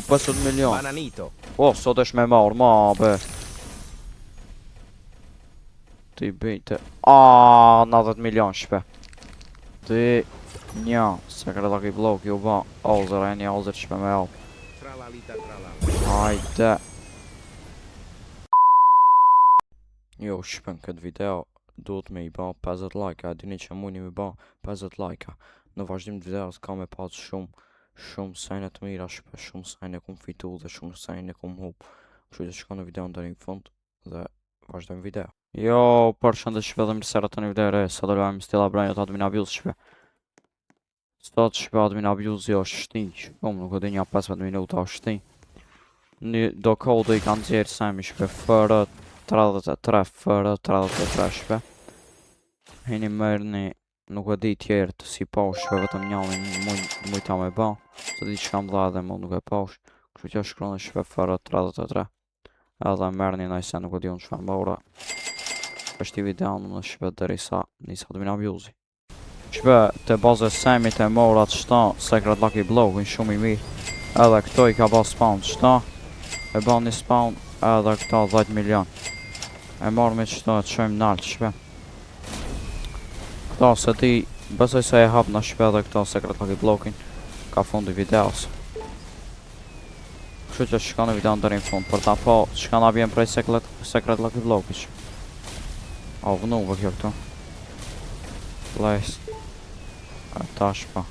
50 milion. Bananito. O, sot është me marrë, ma be. Ti bëjte. 90 milion shpe. Ti një, sekret Lucky Block ju ba. Alzer, e një alzer shpe me al. Tralalita tralala. Hajde. Jo, shpe në këtë video duhet me I ba 50 like, a dini që muni me ba 50 like. Në vazhdim të videos ka me pas shumë sajnë të mira shpe, shumë sajnë e kum fitu dhe shumë sajnë e kum hup. Kështu që shko në video në deri në fund dhe vazhdojmë video. Jo, përshëndet shpe dhe mirësera të një video re, sot do luajmë Still A Brain admin abuse shpe. Sot shpe admin abuse jo është shti, shkom nuk edhe një 15 minuta është shti. Do kode I kanë zjerë sajmë shpe fërë 33 fërë 33 shpe. Hini mërni nuk e di tjerë të si posh shpe vetëm njallin mujta me ba. Se di që kam dha edhe mu nuk e posh. Kështu që shkroni shpe fërë 33. Edhe mërni najse nuk e di unë shpe mbora. Është I video në shpe dheri sa nisa admin abuse. Shpe të bazë e semit e morat shta Secret Lucky Block shumë I mirë. Edhe këto I ka ba spawn shta. E ba një spawn edhe këta 10 milion. E marrë me qëta të shojmë naltë shpe. Këta se ti besoj se e hap në shpe dhe këta Secret Lucky Blockin ka fundi videos. Kështu që shka në video në dërin fund për ta po shka na bjen prej Secret Lucky Blockish. O vënuve kjo këtu. Place. E tash pa.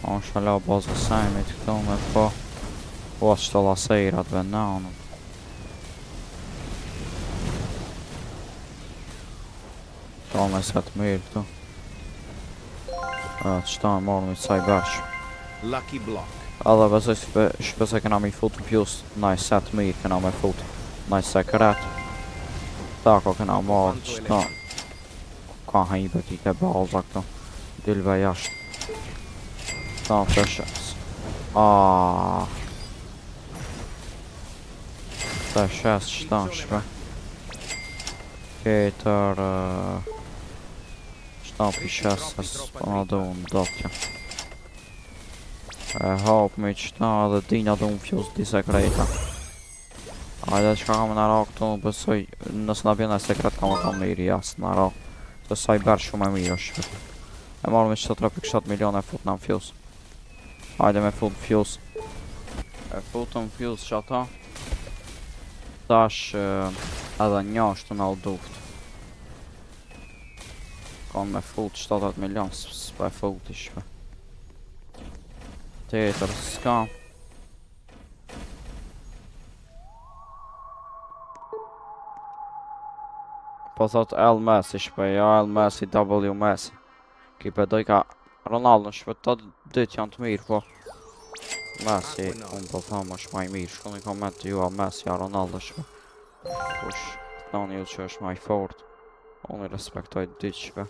O shala bazë sajmit këtu me po. O atë shto lasejrat venanën. Ta me se të mirë këtu. Qëta e marrë me qësaj bërsh. Lucky Block. Edhe besoj shpe se këna mi fut në pjus. Naj se të mirë këna me fut. Naj sekret. Tako këna marrë qëta. Ka hajbet I ke baza këtu. Dilve jashtë. Ta fëshes. Fëshes qëta shpe. Ketër... Shtapi shesës, po në do në dotja. E hap me qëta dhe dina do në fjus di sekreta. Ajde që ka me në rak të besoj, nësë në bjene sekret ka me ta mirë jasë në rak. Se sa I berë shumë e mirë është. E marrë me qëta 3.7 milion e fut në fjus. Ajde me fut në fjus. E fut në fjus që ata. Tash edhe një është në alduft. Kanë me fut 70 milion, s'pa e fut I shpe. Tjetër s'ka. Po thot L Messi shpe, ja L Messi, W Messi. Ki pedoj ka Ronaldo shpe, të dytë janë të mirë, po. Messi, unë po thamë është maj mirë, shku një koment ju a Messi a Ronaldo shpe. Kush, të nani ju që është maj fort. Unë I respektoj dytë shpe.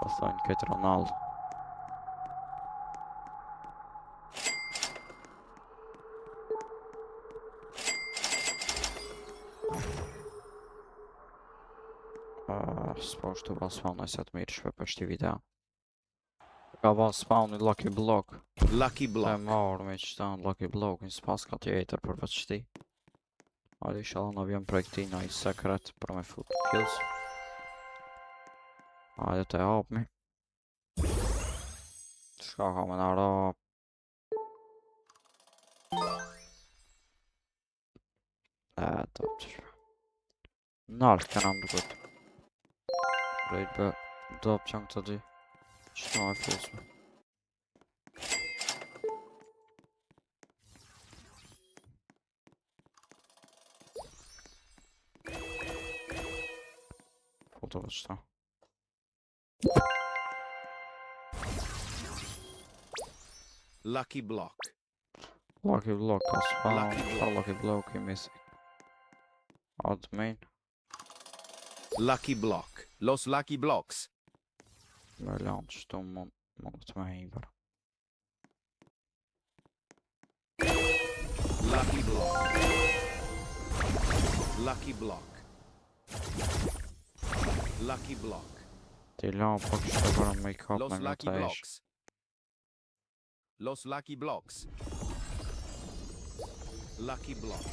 Po thojnë këtë Ronaldo. S'po është të ba spawn nëjse të mirë shpe për shti video. Ka ba spawn I Lucky Block. Lucky E Block. marrë me qëta në Lucky Blockin s'pas ka tjetër për veç shti. Ajde inshallah në vjen prej këti në I sekret për me fut kills. Ajde të hapmi. Shka ka me në rap. Top të shpe. Naltë këna më duket. Rejt bë dop që në këtë dy. Qëta e fusme. Fotove qëta. Lucky Block. Lucky Block ka spawn. Lucky Block. Lucky Block I misi. Admin. Lucky Block. Los Lucky Blocks. Me lanë qëtu mund të me himber. Lucky Block. Lucky Block. Lucky block. Ti la po kështë të bërëm me i kap Los me një lucky të ish. blocks. Los lucky blocks. Lucky block.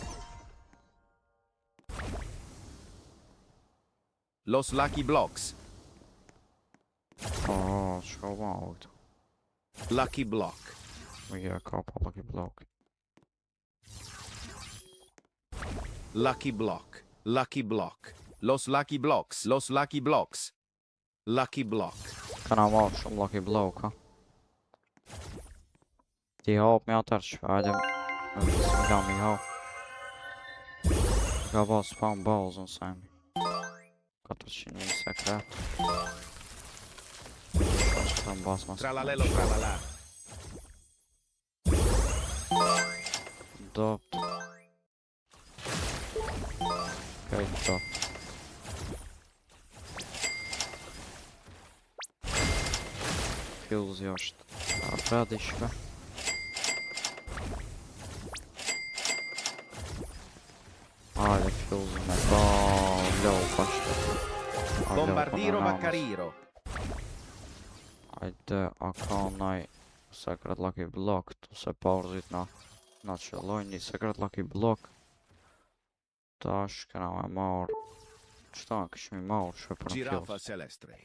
Los lucky blocks. O, shko ma u këtu. Lucky block. Me gje kap o lucky block. Lucky block. Lucky block. Los lucky blocks. Los lucky blocks. Lucky block. Kana marrë shumë lucky block, ha? Ti hap me atër që hajde më nga mi hap. Ka ba spam balls në semi. 400 sekret. Ka që të mbas mas Tralalelo tralala. dopt. Kajt dopt. Fuse është radishme. Hajde fuse me ba low pashtë. Bombardiro Maccariro. Hajde, a ka naj secret lucky block tu se parzit na qëllojnë një secret lucky block. Tash këna me marrë. Qëta këshmi marrë që për në Girafa fuse. celestre.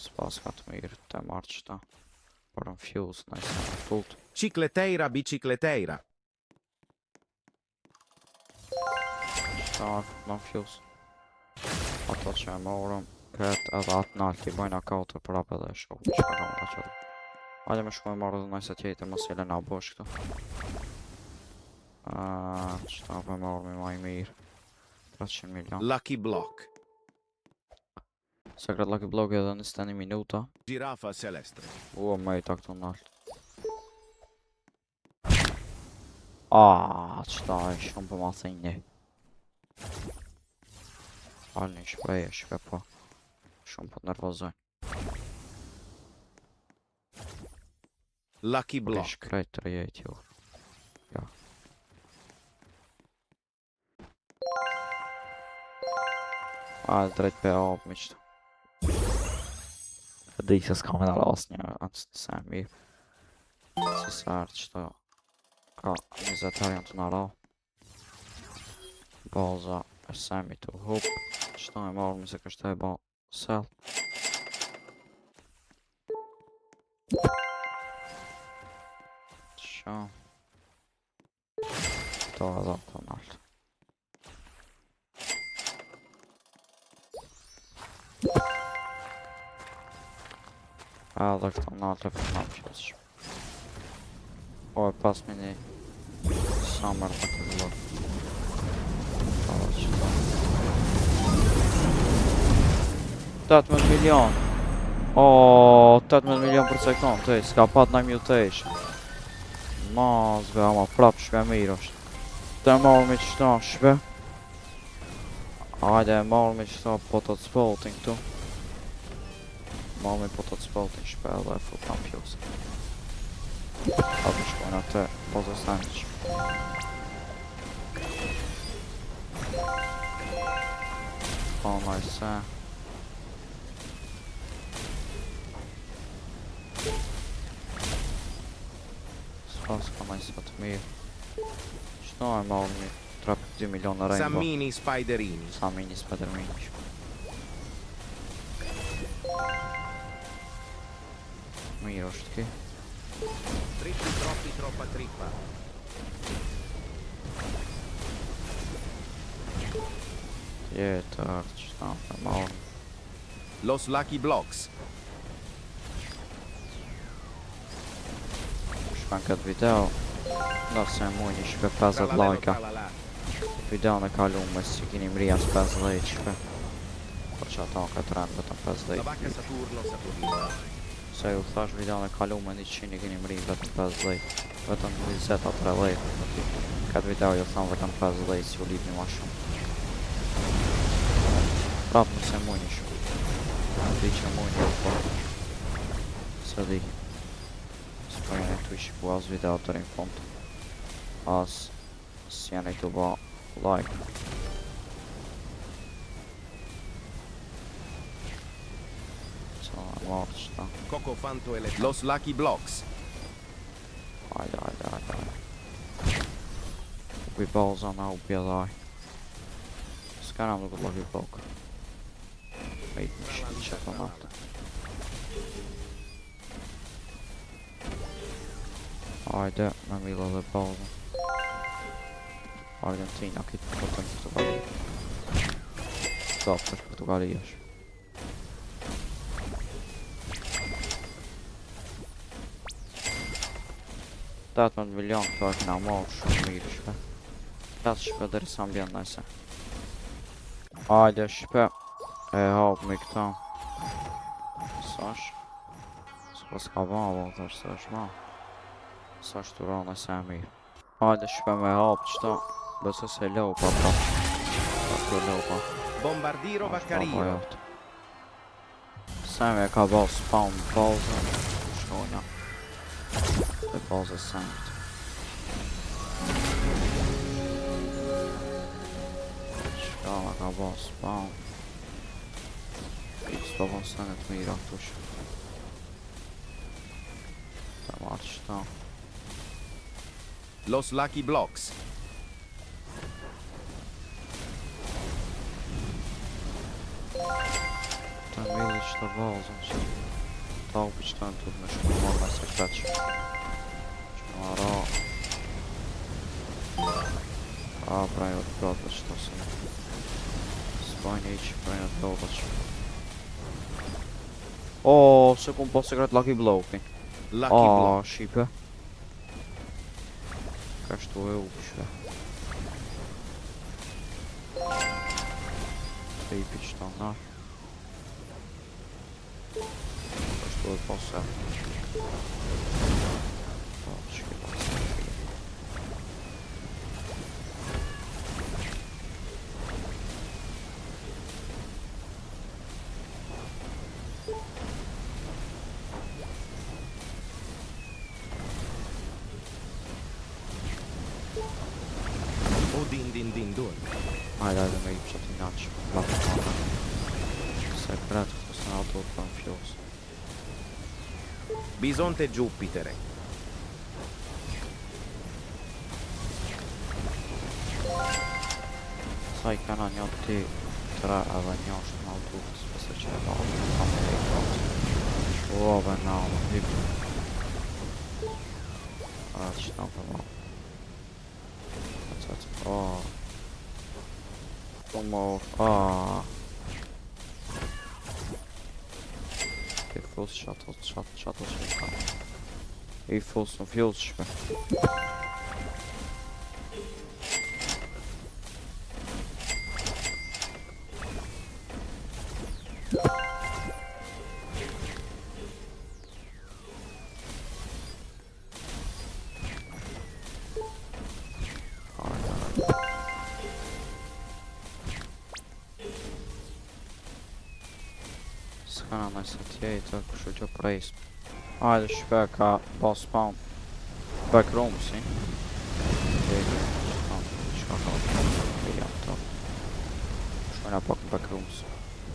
Spas ka të mirë të marrë qëta. Për në fuse, na i se në fullt. Cicleteira bicicleteira. Qëta në fuse. Ato që e morëm, këtë edhe atë nalë t'i bajna 4 për apë edhe shohë. Që ka kam të qëtë. Hajde me shku e marrë dhe najse tjetër, mos jele nga bosh këtu. Qëta për marrë me maj mirë. 300 milion. Lucky block. Secret lucky block edhe në 21 minuta. Girafa celestre. Me i ta këtu nalë. Qëta e shumë për ma thejnë. Halë një shpreje, shpe po. Shumë për të nervozojnë. Lucky Për i block. shkrejt të rejet ju. Ja. Drejt për apë mi qëta. Di se s'ka me nalë asë një anës një se mirë. Si sarë qëta ka 20 janë të nara. Baza e semi të hup. Qëta e marrë mi se kështë e ba sell. Qa. Këto edhe të nalë. Edhe këto nalë për nga pjusë. O e pas me një summer të këtë vlog. Edhe qëta. 18 milion. 18 milion për sekund, s'ka pat në mutation. Mazve, ama prap shpe mirë është. Të marrë me qëta shpe. Hajde e marrë me qëta potot spotting këtu. Marrë me potot spotting shpe edhe e fut në pjusë. A të shkojnë atë pozo sandwich. Pa najse. Spas ka najse të mirë. Qëta e marrë me 3.2 milion në rejnë. Sammini Spiderini. Samini Spider-Man shpe. Mirë është ki. Trippi troppi troppa trippa. Tjetër, qëta për marrë. Los lucky blocks. Shpen këtë video. Nëse mu një shpe 50 lajka. Video në kalume si kini mrija së 50 shpe. Për që ata këtë rëndë vetëm 50 La vacca Saturno Saturnina. Se ju thash video në kalume 100 kini mrija vetëm 50. Vetëm 20 a 30. Këtë video ju thamë vetëm 50 si u lipni ma shumë. Prap nëse mu një shpe. Di që mu një po. Se di. S'pojnë e tu i shiku as video të rinë fond. As Sjeni të ba like. Co na marrë qëta. Coco Fanto Los Lucky Blocks. Hajde. Ubi balza na ubi edhe aj. S'ka nam nuk lucky block. Mejt më shqit që të natë. Hajde, me mila dhe balza. Argentina, kitë pëtën Portugali. Stop, është Portugali është. $18 milion këto është nga marrë shumë mirë shpe. 5 shpe dhe risa mbjen nëse. Hajde shpe. E hapë me këta. Sash. S'pas ka bava, thash se është ma. Sash të rana se mirë. Hajde shpe me hapë qëta. Bëse se leo pa pa. Pa të leo pa. Bombardiro Vaccario. Semi e ka bërë spawn balza. Shonja. Dhe balza semt. Shkala ka bërë spawn. S'po bën senet mira këtush. Ta marrë qëta. Los Lucky Blocks. Ta mili qëta balzën që ta upi qëta në tut me shumë marrë me se këtë që marra. Prajo të pratë qëta se s'bajnë i që prajo të pratë që. Se kun po sekret Lucky Blocki. Lucky Block. Shqipe. Ka shtu e upi shpe. Te i pi qëta nga. Ka shtu e po se. Shqipe po se. Din dun. Hajde me i pëqat i naqë. Latë të kanda. Sekret këto se në auto të në fjos. Bisonte Jupiter. Sa i kana një ti 3 edhe një është në auto të spese që e latë të kanda e i fjos. Ove në alë, hipë. Që në për malë. I fus qato që ka. I fus në fjus shpe. S'kana nëse tjetër, kështu që prejsë. Hajde shpe ka ba spawn backroom si. Qka ka të to. Shkojna pak në backroom si.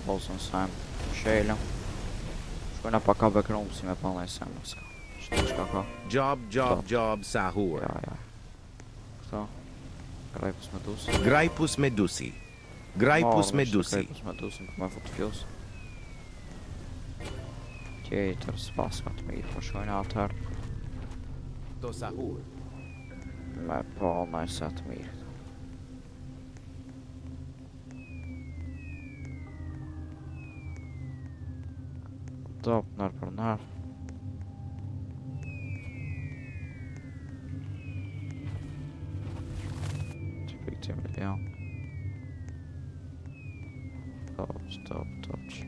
Bolsën sajmë shelëm. Shkojna pak ka backroom si me pëllë e sajmë nëska. Qka ka? Job, Sahur. Ja. Këto. Graipus Medusi. Graipus Medusi. Graipus Medusi. Graipus Medusi më këmë e fut fjus. Tjetër s'pas ka të mirë, po shkojnë atër To Sahur. me po nëjse të mirë. Top nër për nër. Që pik 10 milion. Top që.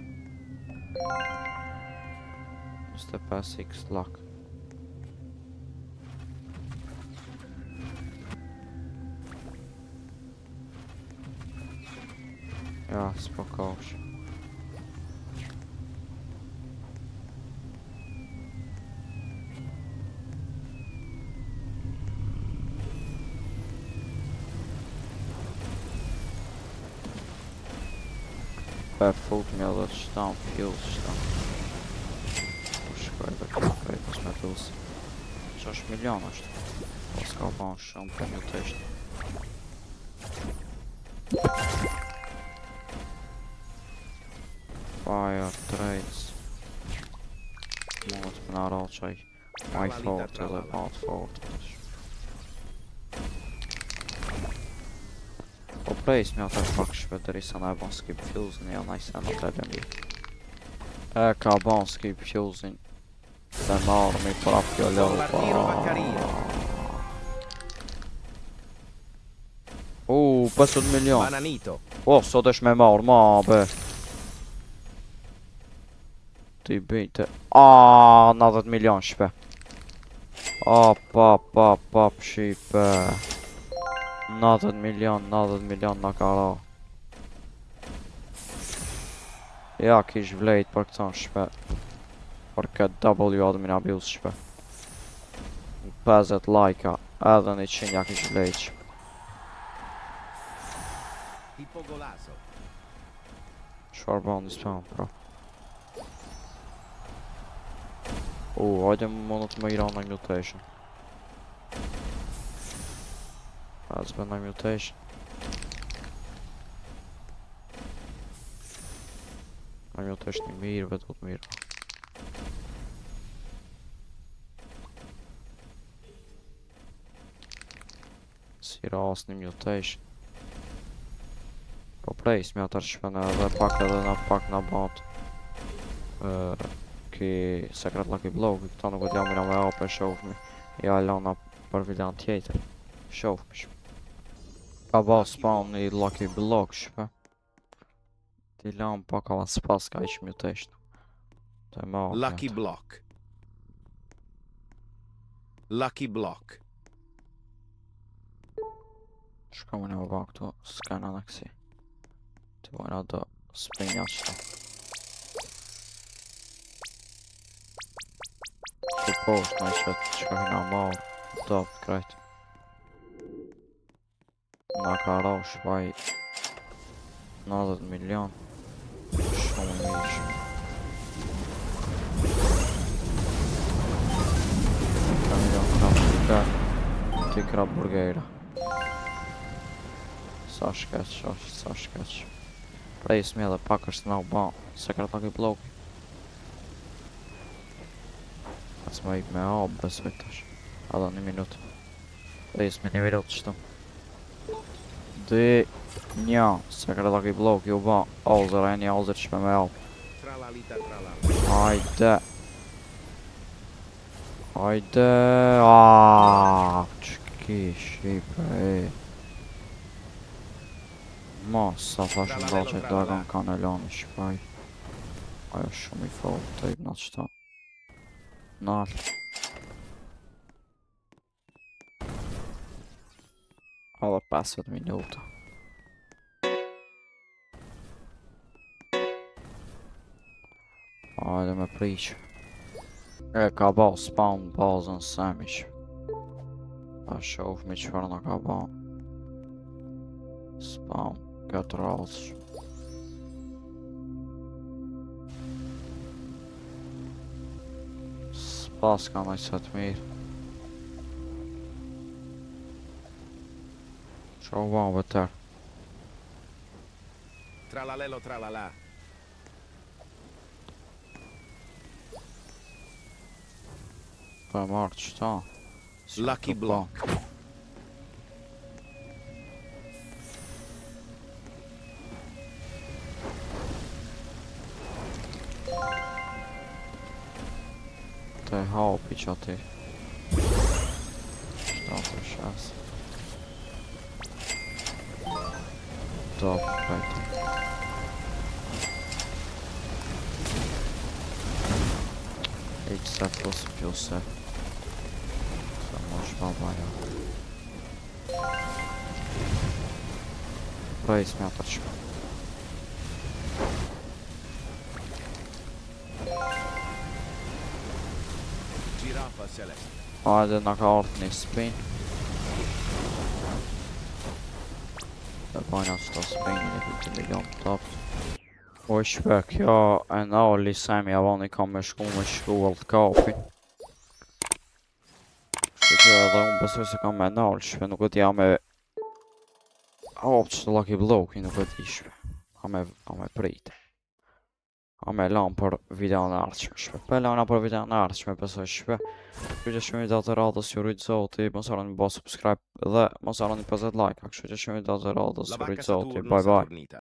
25x luck. Ja, s'pokosh. shpe fut me edhe qëtan fuse qëtan. Po shkoj dhe kërkoj pas me fuse. 6 milion është. Po s'ka ban shumë për një tështë. Fire trades. Mund të më nara qaj my fort edhe bad fort. Po prejs me atër pak shpet deri sa na e ban skip fusin ja na i sen atë edhe mi. E ka ban skip fusin. Se marrë mi pra kjo Bombardiro Vaccaria. 50 milion. Bananito. O, sot është me marrë, ma be. Ti bëjte. 90 milion shpe. Pap, shipe. 90 milion na ka ra. Ja, kish vlejt për këton shpe. Për këtë W admin abuse shpe. 50 like-a, edhe 100 ja kish vlejt shpe. Tipo golazo. Çfarë bën në spam, pra? Hajde më të më iran në mutation. Pas bën në mutation. Në mutation i mirë, vetë të mirë. Si ras në mutation. Po prejs me atër shpene edhe pak në bat. Ki Secret Lucky Block, këta nuk të jam me ape shofmi. Ja lana për videon tjetër. Shofmi shpe. Ka ba spawn një Lucky Block shpe. Ti lam pak avan spas ka ish mutation. Të ma Lucky Block. Lucky Block. Shkome në ba këtu, s'ka në në kësi. Ti vojna do sprinja qëta. Të poshtë në qëtë që ka hina marë, dopë krejt. Nga ka rao shpaj 90 milion. Shumë i mirë shumë. Ka milion krap burger. Ti krap burgera. Sa shkeq është, sa shkeq. Prejs me edhe pak është nga u ban, Secret Lucky Block. As më ik me hap, besoj tash. Edhe 1 minutë. Prejs me 1 minutë qëtu. 2-1, Secret Lucky Block ju ban, Ozër, e një Ozër që me hap. Tralalita tralala. Hajde. Hajde, që ki shipe, Mos, sa thashën do që të dagon kanë elon i shpaj. Ajo shumë i fort të ibna qëta. Nalt. Edhe 50 minuta. Hajde me priq. E ka ba spawn bazën semish. A shof mi qëfar në ka ba. Spawn. 4 razë. S'pas ka nëjse të mirë. Qa u ban vëtër? Tralalelo tralala. Për marrë qëta? Lucky Block. Të hapi që ati. Qëta të shes. Top, kajtë. Iq se plus pjuse. Se mosh babaja. Prejs me atër shka. Girafa celeste. Hajde nga ka ardhë një spin. Dhe bajna që ta spin një 50 milion top. O shpe, kjo e nali Semi Avani ka me shku World Cupin. Kështu që edhe unë besoj se ka me nalë shpe, nuk e t'ja me... Hop që të Lucky Block-i, nuk e t'i shpe. A me prite. A me lanë për video në ardhshme shpe. Pe lana për video në ardhshme besoj shpe. Kështu që shumë i datë radhës ju rritë zoti, mos harroni me bë subscribe dhe mos harroni 50 like. Kështu që shumë i datë radhës La ju vacca rritë zoti, Saturno bye bye. Saturnita.